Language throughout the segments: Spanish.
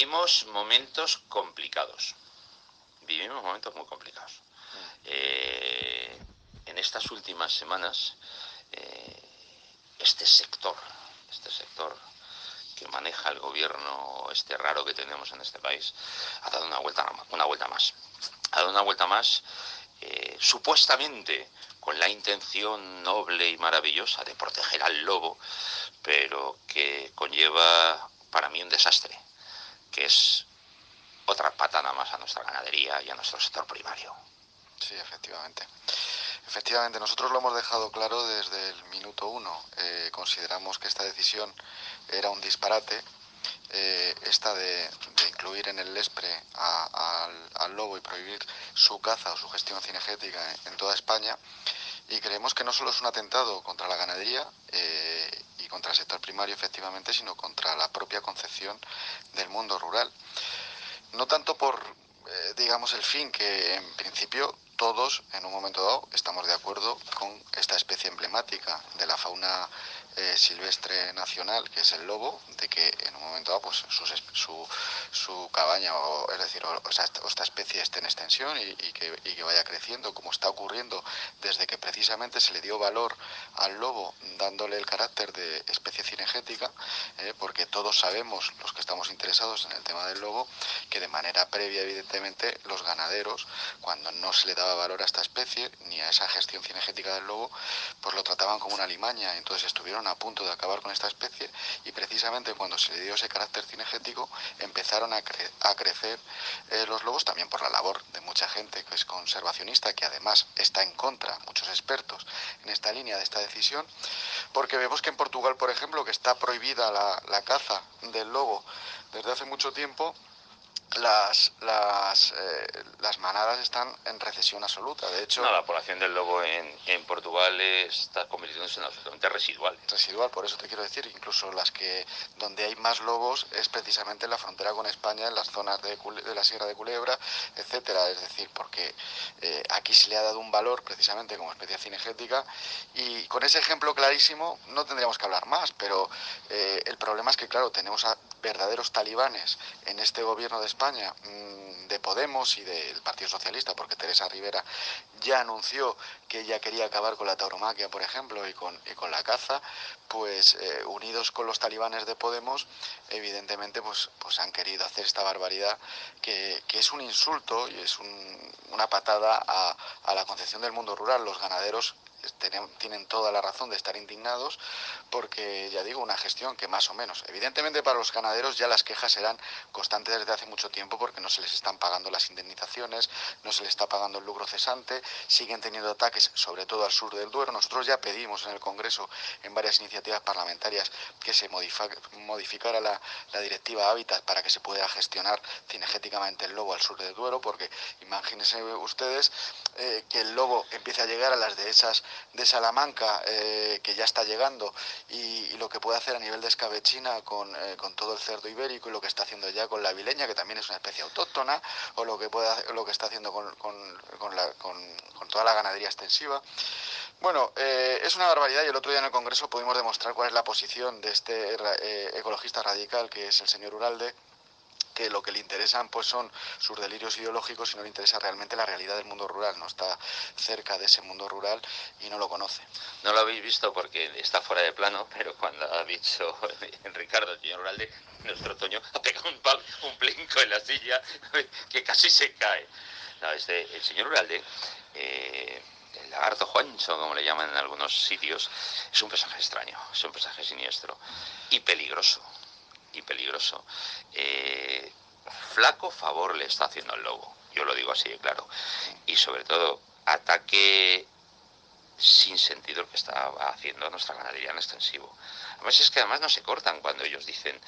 vivimos momentos complicados. Vivimos momentos muy complicados. En estas últimas semanas, este sector que maneja el gobierno raro que tenemos en este país, ha dado una vuelta más. Ha dado una vuelta más, supuestamente con la intención noble y maravillosa de proteger al lobo, pero que conlleva para mí un desastre, que es otra patada más a nuestra ganadería y a nuestro sector primario. Sí, efectivamente. Efectivamente, nosotros lo hemos dejado claro desde el minuto uno. Consideramos que esta decisión era un disparate. Esta de incluir en el LESPRE al lobo y prohibir su caza o su gestión cinegética en toda España. Y creemos que no solo es un atentado contra la ganadería y contra el sector primario, efectivamente, sino contra la propia concepción del mundo rural. No tanto por, digamos, el fin, que en principio todos en un momento dado estamos de acuerdo con esta especie emblemática de la fauna silvestre nacional, que es el lobo, de que en un momento dado pues su cabaña, o es decir, esta especie esté en extensión y que vaya creciendo, como está ocurriendo desde que precisamente se le dio valor al lobo, dándole el carácter de especie cinegética, porque todos sabemos, los que estamos interesados en el tema del lobo, que de manera previa, evidentemente, los ganaderos, cuando no se le daba valor a esta especie ni a esa gestión cinegética del lobo, pues lo trataban como una alimaña. Entonces estuvieron a punto de acabar con esta especie, y precisamente cuando se le dio ese carácter cinegético empezaron a crecer los lobos, también por la labor de mucha gente que es conservacionista, que además está en contra, muchos expertos en esta línea de esta decisión, porque vemos que en Portugal, por ejemplo, que está prohibida la caza del lobo desde hace mucho tiempo, las manadas están en recesión absoluta. De hecho, no, la población del lobo en Portugal está convirtiéndose en absolutamente residual. Residual, por eso te quiero decir, incluso las que donde hay más lobos es precisamente en la frontera con España, en las zonas de la Sierra de Culebra, etcétera. Es decir, porque aquí se le ha dado un valor precisamente como especie cinegética, y con ese ejemplo clarísimo no tendríamos que hablar más, pero el problema es que, claro, tenemos a verdaderos talibanes en este gobierno de España, de Podemos y del Partido Socialista, porque Teresa Rivera ya anunció que ella quería acabar con la tauromaquia, por ejemplo, y con la caza. Pues unidos con los talibanes de Podemos, evidentemente pues han querido hacer esta barbaridad, que es un insulto y es una patada a la concepción del mundo rural. Los ganaderos tienen toda la razón de estar indignados, porque, ya digo, una gestión que más o menos, evidentemente para los ganaderos ya las quejas eran constantes desde hace mucho tiempo, porque no se les están pagando las indemnizaciones, no se les está pagando el lucro cesante, siguen teniendo ataques, sobre todo al sur del Duero. Nosotros ya pedimos en el Congreso, en varias iniciativas parlamentarias, que se modificara la directiva Hábitat para que se pueda gestionar cinegéticamente el lobo al sur del Duero, porque imagínense ustedes que el lobo empiece a llegar a las dehesas de Salamanca, que ya está llegando, y lo que puede hacer a nivel de escabechina con todo el cerdo ibérico, y lo que está haciendo ya con la vileña, que también es una especie autóctona, o lo que está haciendo con toda la ganadería extensiva. Bueno, es una barbaridad, y el otro día en el Congreso pudimos demostrar cuál es la posición de este ecologista radical, que es el señor Uralde, que lo que le interesan pues son sus delirios ideológicos, y no le interesa realmente la realidad del mundo rural. No está cerca de ese mundo rural y no lo conoce. No lo habéis visto porque está fuera de plano, pero cuando ha dicho Ricardo, el señor Uralde, nuestro Toño ha pegado un plinco en la silla que casi se cae. No, el señor Uralde, el lagarto Juancho, como le llaman en algunos sitios, es un personaje extraño, es un personaje siniestro y peligroso. Flaco favor le está haciendo al lobo, yo lo digo así de claro, y sobre todo ataque sin sentido el que está haciendo nuestra ganadería en extensivo. Además es que además no se cortan cuando ellos dicen,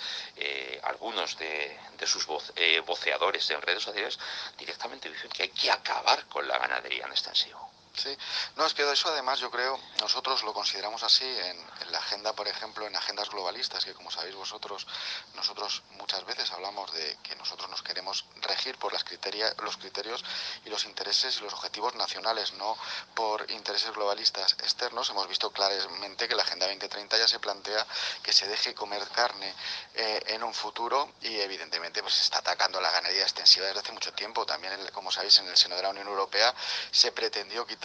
algunos de sus voceadores en redes sociales directamente dicen que hay que acabar con la ganadería en extensivo. Sí, no, es que eso además yo creo, nosotros lo consideramos así en la agenda, por ejemplo, en agendas globalistas, que como sabéis vosotros, nosotros muchas veces hablamos de que nosotros nos queremos regir por los criterios y los intereses y los objetivos nacionales, no por intereses globalistas externos. Hemos visto claramente que la Agenda 2030 ya se plantea que se deje comer carne en un futuro y evidentemente pues se está atacando a la ganadería extensiva desde hace mucho tiempo. También, como sabéis, en el seno de la Unión Europea se pretendió quitarle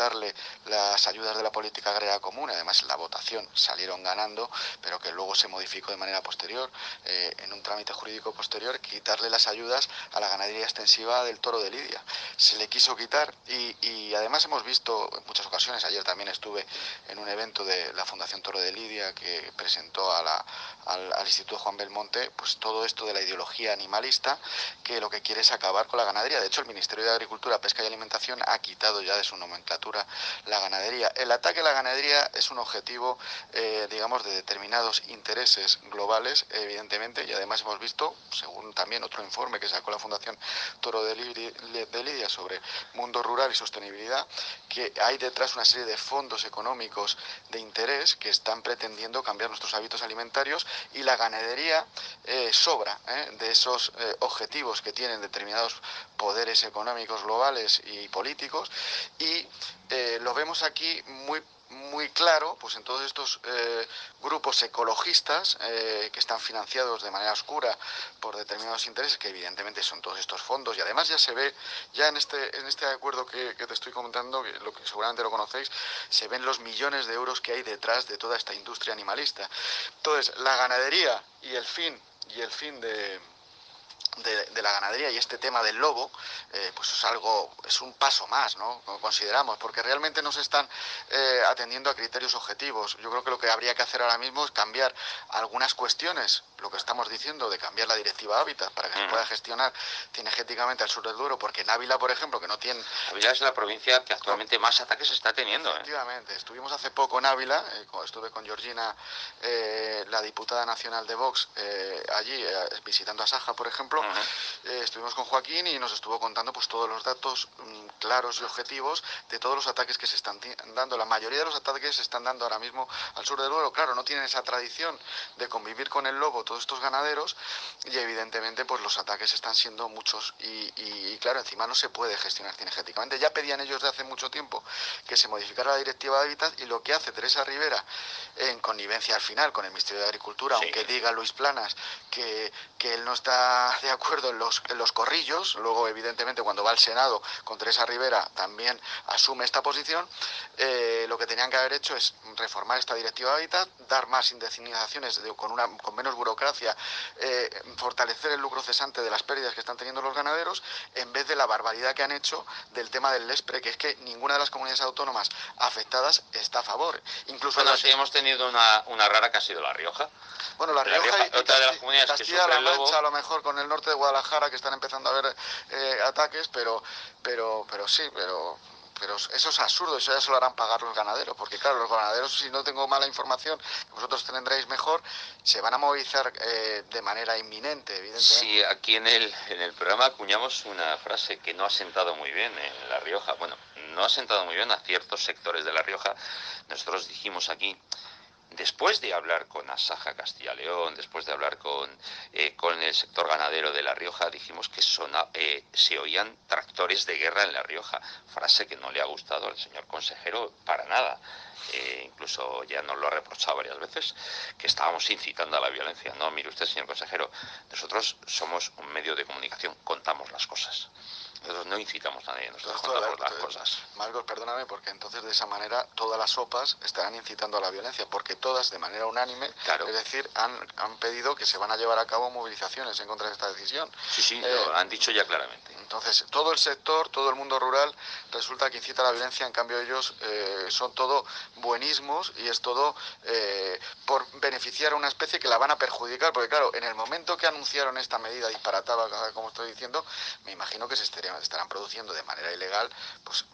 las ayudas de la política agraria común, además en la votación salieron ganando, pero que luego se modificó de manera posterior, en un trámite jurídico posterior, quitarle las ayudas a la ganadería extensiva del toro de Lidia. Se le quiso quitar y además hemos visto en muchas ocasiones, ayer también estuve en un evento de la Fundación Toro de Lidia que presentó al Instituto Juan Belmonte, pues todo esto de la ideología animalista, que lo que quiere es acabar con la ganadería. De hecho, el Ministerio de Agricultura, Pesca y Alimentación ha quitado ya de su nomenclatura la ganadería. El ataque a la ganadería es un objetivo, digamos, de determinados intereses globales, evidentemente, y además hemos visto, según también otro informe que sacó la Fundación Toro de Lidia sobre mundo rural y sostenibilidad, que hay detrás una serie de fondos económicos de interés que están pretendiendo cambiar nuestros hábitos alimentarios, y la ganadería sobra de esos objetivos que tienen determinados poderes económicos globales y políticos, y lo vemos aquí muy claro pues en todos estos grupos ecologistas que están financiados de manera oscura por determinados intereses, que evidentemente son todos estos fondos, y además ya se ve, ya en este acuerdo que te estoy comentando, que seguramente lo conocéis, se ven los millones de euros que hay detrás de toda esta industria animalista. Entonces, la ganadería y el fin de la ganadería y este tema del lobo, pues es un paso más, ¿no? Como consideramos, porque realmente no se están atendiendo a criterios objetivos. Yo creo que lo que habría que hacer ahora mismo es cambiar algunas cuestiones, lo que estamos diciendo de cambiar la directiva Hábitat para que se pueda gestionar cinegéticamente al sur del Duero, porque en Ávila, por ejemplo, que no tiene... Ávila es la provincia que actualmente más ataques está teniendo. Efectivamente, estuvimos hace poco en Ávila, estuve con Georgina, la diputada nacional de Vox, allí visitando a Saja, por ejemplo. Estuvimos con Joaquín y nos estuvo contando pues todos los datos claros y objetivos de todos los ataques que se están dando. La mayoría de los ataques se están dando ahora mismo al sur del Duero. Claro, no tienen esa tradición de convivir con el lobo todos estos ganaderos, y evidentemente pues los ataques están siendo muchos y claro, encima no se puede gestionar cinegéticamente. Ya pedían ellos de hace mucho tiempo que se modificara la directiva de Hábitat, y lo que hace Teresa Rivera, en connivencia al final con el Ministerio de Agricultura, sí, aunque diga Luis Planas que él no está de acuerdo en los corrillos, luego evidentemente cuando va al Senado con Teresa Rivera también asume esta posición, lo que tenían que haber hecho es reformar esta directiva de Hábitat, dar más indemnizaciones con menos burocracia, fortalecer el lucro cesante de las pérdidas que están teniendo los ganaderos, en vez de la barbaridad que han hecho del tema del LESPRE, que es que ninguna de las comunidades autónomas afectadas está a favor. Incluso bueno, sí, hemos tenido una rara que ha sido La Rioja. Bueno, La Rioja y otra de las comunidades Castilla-La Mancha, a lo mejor con el norte de Guadalajara, que están empezando a haber ataques, pero sí, pero eso es absurdo, eso ya se lo harán pagar los ganaderos, porque claro, los ganaderos, si no tengo mala información, que vosotros tendréis mejor, se van a movilizar de manera inminente, evidentemente. Sí, aquí en el programa acuñamos una frase que no ha sentado muy bien en La Rioja. Bueno, no ha sentado muy bien a ciertos sectores de La Rioja. Nosotros dijimos aquí, después de hablar con Asaja Castilla-León, después de hablar con el sector ganadero de La Rioja, dijimos que se oían tractores de guerra en La Rioja, frase que no le ha gustado al señor consejero para nada. Incluso ya nos lo ha reprochado varias veces, que estábamos incitando a la violencia. No, mire usted, señor consejero, nosotros somos un medio de comunicación, contamos las cosas. Nosotros no incitamos a nadie, nosotros contamos las cosas. Marcos, perdóname, porque entonces de esa manera todas las sopas estarán incitando a la violencia, porque todas de manera unánime, claro, es decir, han pedido que se van a llevar a cabo movilizaciones en contra de esta decisión. Sí, lo han dicho ya claramente. Entonces, todo el sector, todo el mundo rural, resulta que incita a la violencia, en cambio ellos son todo buenismos y es todo por beneficiar a una especie que la van a perjudicar, porque claro, en el momento que anunciaron esta medida disparatada, como estoy diciendo, me imagino que se estarán produciendo de manera ilegal, pues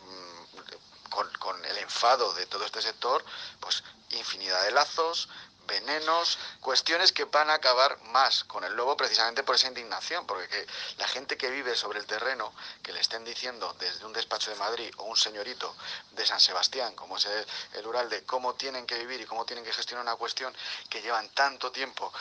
con el enfado de todo este sector, pues infinidad de lazos, venenos, cuestiones que van a acabar más con el lobo precisamente por esa indignación, porque que la gente que vive sobre el terreno, que le estén diciendo desde un despacho de Madrid o un señorito de San Sebastián, como es el Uralde, cómo tienen que vivir y cómo tienen que gestionar una cuestión que llevan tanto tiempo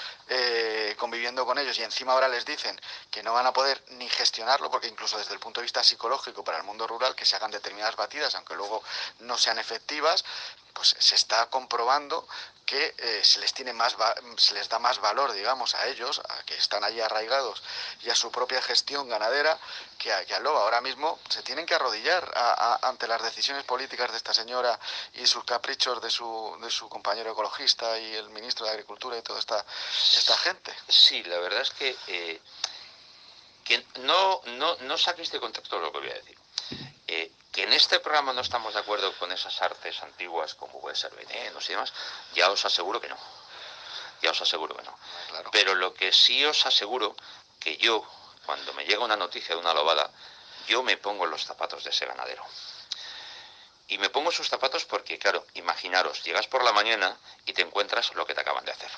conviviendo con ellos, y encima ahora les dicen que no van a poder ni gestionarlo, porque incluso desde el punto de vista psicológico para el mundo rural, que se hagan determinadas batidas, aunque luego no sean efectivas, pues se está comprobando que se les da más valor, digamos, a ellos, a que están allí arraigados, y a su propia gestión ganadera, que al lobo. Ahora mismo se tienen que arrodillar ante las decisiones políticas de esta señora y sus caprichos de su compañero ecologista y el ministro de Agricultura y toda esta gente. Sí, la verdad es que no saquéis de contexto lo que voy a decir. Que en este programa no estamos de acuerdo con esas artes antiguas como puede ser venenos y demás, ya os aseguro que no. Ya os aseguro que no. Claro. Pero lo que sí os aseguro, que yo, cuando me llega una noticia de una lobada, yo me pongo en los zapatos de ese ganadero. Y me pongo sus zapatos porque, claro, imaginaros, llegas por la mañana y te encuentras lo que te acaban de hacer.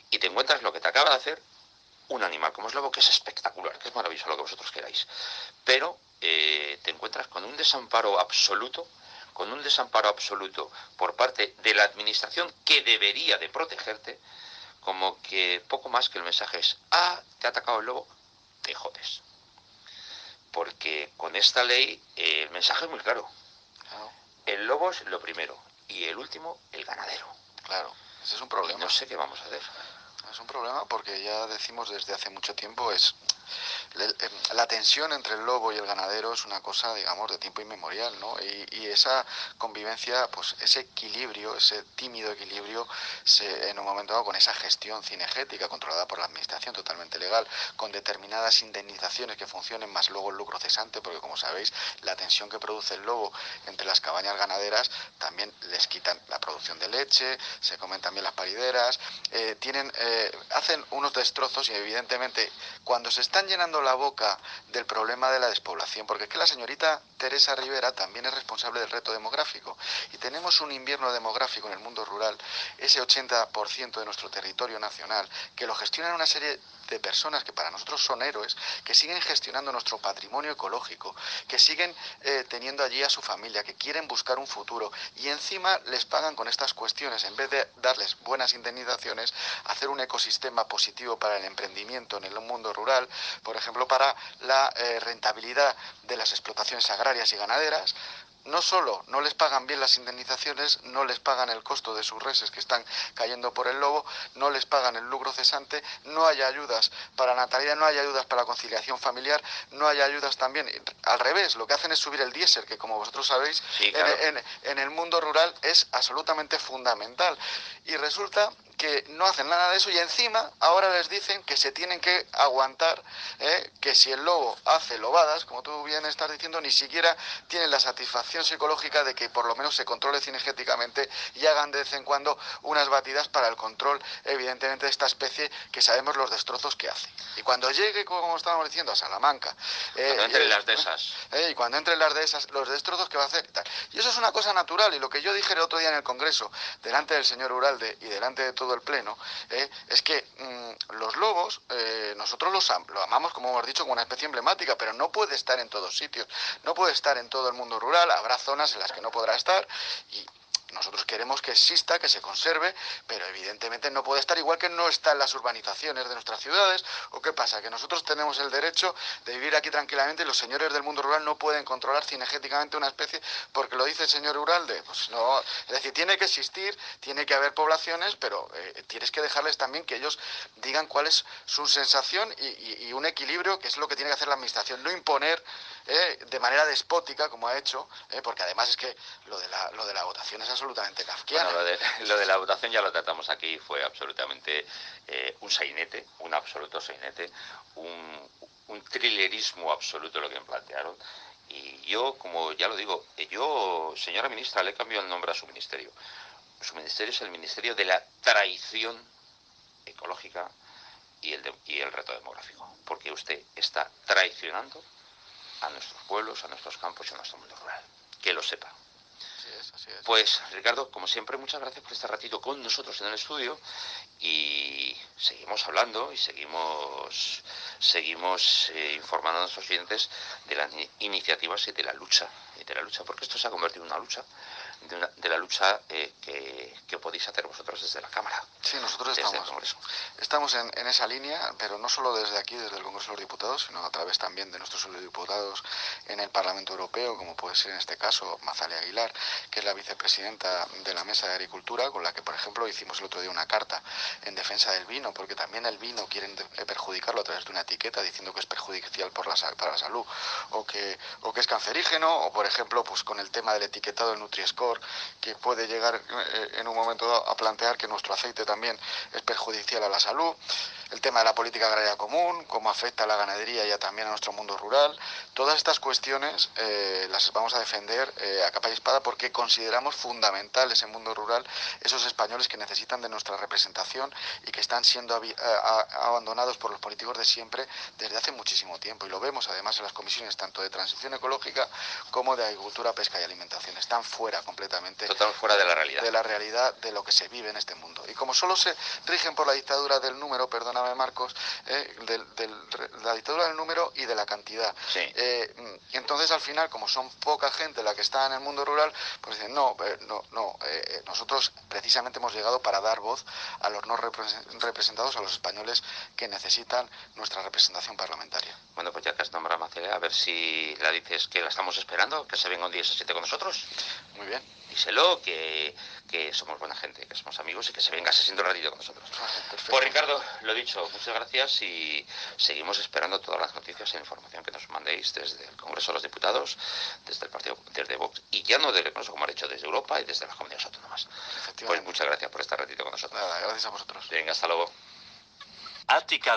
Y te encuentras lo que te acaba de hacer un animal como es lobo, que es espectacular, que es maravilloso, lo que vosotros queráis. Pero te encuentras con un desamparo absoluto por parte de la administración que debería de protegerte, como que poco más que el mensaje es: te ha atacado el lobo, te jodes. Porque con esta ley el mensaje es muy claro. Claro. El lobo es lo primero y el último el ganadero. Claro, ese es un problema. Y no sé qué vamos a hacer. Es un problema porque ya decimos desde hace mucho tiempo, la tensión entre el lobo y el ganadero es una cosa, digamos, de tiempo inmemorial, ¿no? Y esa convivencia, pues ese equilibrio, ese tímido equilibrio, en un momento dado, con esa gestión cinegética controlada por la administración totalmente legal, con determinadas indemnizaciones que funcionen, más luego el lucro cesante, porque como sabéis, la tensión que produce el lobo entre las cabañas ganaderas también les quitan la producción de leche, se comen también las parideras, hacen unos destrozos, y evidentemente cuando se están llenando la boca del problema de la despoblación, porque es que la señorita Teresa Rivera también es responsable del reto demográfico, y tenemos un invierno demográfico en el mundo rural, ese 80% de nuestro territorio nacional, que lo gestionan una serie de personas que para nosotros son héroes, que siguen gestionando nuestro patrimonio ecológico, que siguen teniendo allí a su familia, que quieren buscar un futuro, y encima les pagan con estas cuestiones, en vez de darles buenas indemnizaciones, hacer un ecosistema positivo para el emprendimiento en el mundo rural, por ejemplo, para la rentabilidad de las explotaciones agrarias y ganaderas. No solo no les pagan bien las indemnizaciones, no les pagan el costo de sus reses que están cayendo por el lobo, no les pagan el lucro cesante, no hay ayudas para natalidad, no hay ayudas para la conciliación familiar, no hay ayudas también. Al revés, lo que hacen es subir el diésel, que como vosotros sabéis, sí, claro, en el mundo rural es absolutamente fundamental. Y resulta que no hacen nada de eso, y encima ahora les dicen que se tienen que aguantar, que si el lobo hace lobadas, como tú bien estás diciendo, ni siquiera tienen la satisfacción psicológica de que por lo menos se controle cinegéticamente y hagan de vez en cuando unas batidas para el control, evidentemente, de esta especie, que sabemos los destrozos que hace. Y cuando llegue, como estábamos diciendo, a Salamanca, cuando entren las dehesas, y cuando entren las dehesas, los destrozos que va a hacer y tal. Y eso es una cosa natural, y lo que yo dije el otro día en el Congreso, delante del señor Uralde y delante de todo el Pleno, es que los lobos, nosotros lo amamos, como hemos dicho, como una especie emblemática, pero no puede estar en todos sitios, no puede estar en todo el mundo rural, habrá zonas en las que no podrá estar, y nosotros queremos que exista, que se conserve, pero evidentemente no puede estar, igual que no está en las urbanizaciones de nuestras ciudades. ¿O qué pasa? Que nosotros tenemos el derecho de vivir aquí tranquilamente, y los señores del mundo rural no pueden controlar cinegéticamente una especie porque lo dice el señor Uralde. Pues no, es decir, tiene que existir, tiene que haber poblaciones, pero tienes que dejarles también que ellos digan cuál es su sensación, y un equilibrio, que es lo que tiene que hacer la administración, no imponer de manera despótica, como ha hecho, porque además es que lo de la votación es absolutamente kafkiano. Bueno, lo de la votación ya lo tratamos aquí, fue absolutamente un sainete, un absoluto sainete, un thrillerismo absoluto lo que me plantearon. Y yo, como ya lo digo, yo, señora ministra, le he cambiado el nombre a su ministerio. Su ministerio es el Ministerio de la Traición Ecológica y el reto demográfico, porque usted está traicionando a nuestros pueblos, a nuestros campos y a nuestro mundo rural. Que lo sepa. Sí, es, así es. Pues Ricardo, como siempre, muchas gracias por este ratito con nosotros en el estudio y seguimos hablando y seguimos informando a nuestros clientes de las iniciativas y de la lucha, porque esto se ha convertido en una lucha, de la lucha que podéis hacer vosotros desde la Cámara. Sí, nosotros desde el Congreso. Estamos en esa línea, pero no solo desde aquí, desde el Congreso de los Diputados, sino a través también de nuestros eurodiputados en el Parlamento Europeo, como puede ser en este caso Mazalia Aguilar, que es la vicepresidenta de la Mesa de Agricultura, con la que, por ejemplo, hicimos el otro día una carta en defensa del vino, porque también el vino quieren perjudicarlo a través de una etiqueta diciendo que es perjudicial para la salud o que es cancerígeno, o por ejemplo, pues con el tema del etiquetado del Nutri-Score, que puede llegar en un momento dado a plantear que nuestro aceite también es perjudicial a la salud. El tema de la política agraria común, cómo afecta a la ganadería y también a nuestro mundo rural. Todas estas cuestiones las vamos a defender a capa y espada porque consideramos fundamental ese mundo rural, esos españoles que necesitan de nuestra representación y que están siendo abandonados por los políticos de siempre desde hace muchísimo tiempo. Y lo vemos además en las comisiones tanto de transición ecológica como de agricultura, pesca y alimentación. Están fuera completamente. Total fuera de la realidad. De la realidad de lo que se vive en este mundo. Y como solo se rigen por la dictadura del número, perdóname Marcos, la dictadura del número y de la cantidad. Sí. Y entonces al final, como son poca gente la que está en el mundo rural, pues dicen, nosotros precisamente hemos llegado para dar voz a los no representados, a los españoles que necesitan nuestra representación parlamentaria. Bueno, pues ya que has nombrado a Macelia, a ver si la dices que la estamos esperando, que se venga un día y se siente con nosotros. Muy bien. Díselo, que somos buena gente, que somos amigos y que se venga, se siente un ratito con nosotros. Perfecto. Pues Ricardo, lo dicho, muchas gracias y seguimos esperando todas las noticias e información que nos mandéis desde el Congreso de los Diputados, desde el partido, desde Vox, y ya no desde el Congreso, como han hecho, desde Europa y desde las comunidades autónomas. Pues muchas gracias por este ratito con nosotros. Nada, gracias a vosotros. Venga, hasta luego. Ática